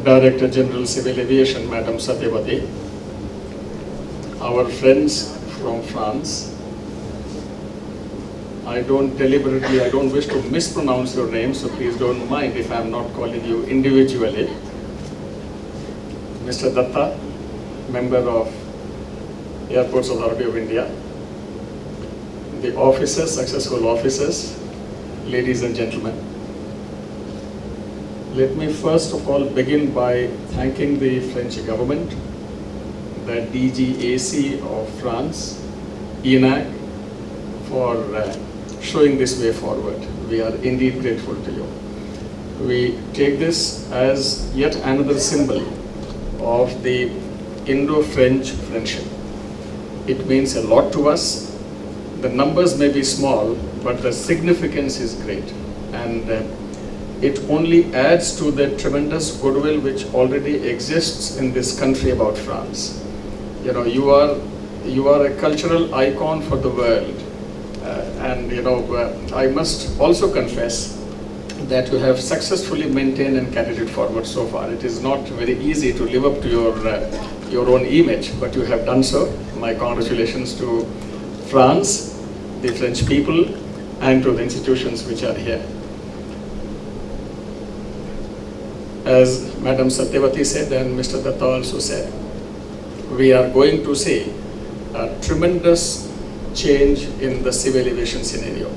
Director General Civil Aviation, Madam Satyavati, our friends from France. I don't wish to mispronounce your name, so please don't mind if I'm not calling you individually. Mr. Datta, member of Airports Authority of India, the officers, successful officers, ladies and gentlemen. Let me first of all begin by thanking the French government, the DGAC of France, ENAC, for showing this way forward. We are indeed grateful to you. We take this as yet another symbol of the Indo-French friendship. It means a lot to us. The numbers may be small, but the significance is great. And it only adds to the tremendous goodwill which already exists in this country about France. You know, you are a cultural icon for the world. I must also confess that you have successfully maintained and carried it forward so far. It is not very easy to live up to your own image, but you have done so. My congratulations to France, the French people, and to the institutions which are here. As Madam Satyavati said and Mr. Datta also said, we are going to see a tremendous change in the civil aviation scenario.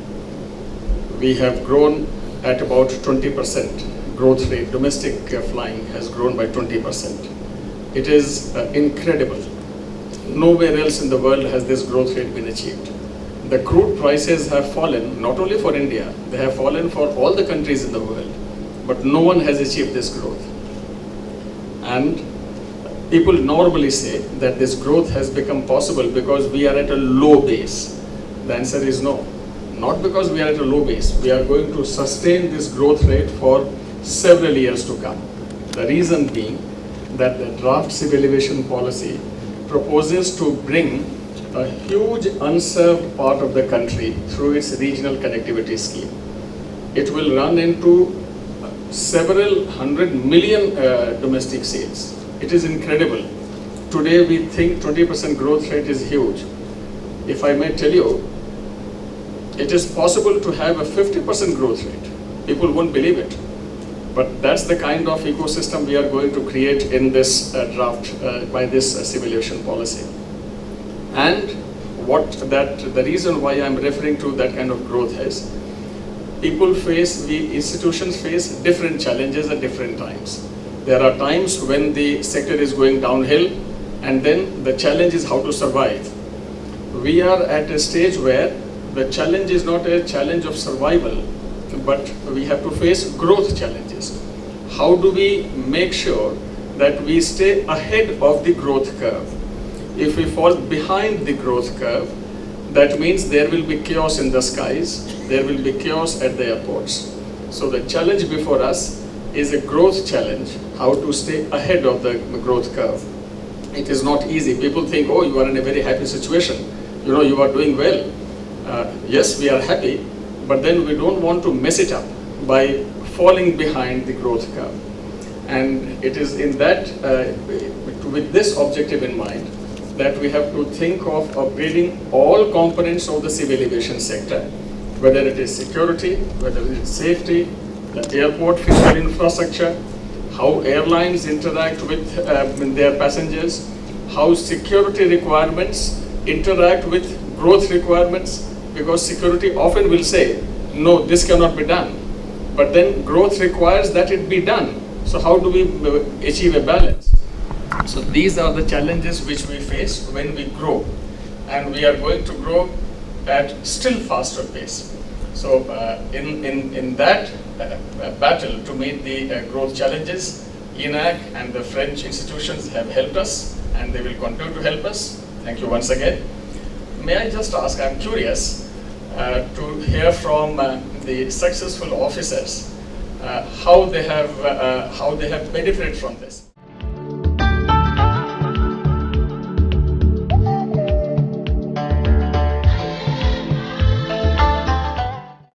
We have grown at about 20% growth rate. Domestic flying has grown by 20%. It is incredible. Nowhere else in the world has this growth rate been achieved. The crude prices have fallen, not only for India, they have fallen for all the countries in the world. But no one has achieved this growth. And people normally say that this growth has become possible because we are at a low base. The answer is no. Not because we are at a low base. We are going to sustain this growth rate for several years to come. The reason being that the draft civil aviation policy proposes to bring a huge unserved part of the country through its regional connectivity scheme. It will run into several 100 million domestic seats. It is incredible. Today we think 20% growth rate is huge. If I may tell you, it is possible to have a 50% growth rate. People won't believe it. But that's the kind of ecosystem we are going to create in this draft by this civil aviation policy. And the reason why I'm referring to that kind of growth is, the institutions face different challenges at different times. There are times when the sector is going downhill, and then the challenge is how to survive. We are at a stage where the challenge is not a challenge of survival, but we have to face growth challenges. How do we make sure that we stay ahead of the growth curve? If we fall behind the growth curve, that means there will be chaos in the skies, there will be chaos at the airports. So the challenge before us is a growth challenge, how to stay ahead of the growth curve. It is not easy. People think, oh, you are in a very happy situation. You know, you are doing well. Yes, we are happy, but then we don't want to mess it up by falling behind the growth curve. And it is in that, with this objective in mind, that we have to think of upgrading all components of the civil aviation sector, whether it is security, whether it is safety, the airport physical infrastructure, how airlines interact with their passengers, how security requirements interact with growth requirements, because security often will say, no, this cannot be done. But then growth requires that it be done. So how do we achieve a balance? So these are the challenges which we face when we grow, and we are going to grow at still faster pace. So in that battle to meet the growth challenges, ENAC and the French institutions have helped us, and they will continue to help us. Thank you once again. May I just ask, I'm curious to hear from the successful officers how they have benefited from this.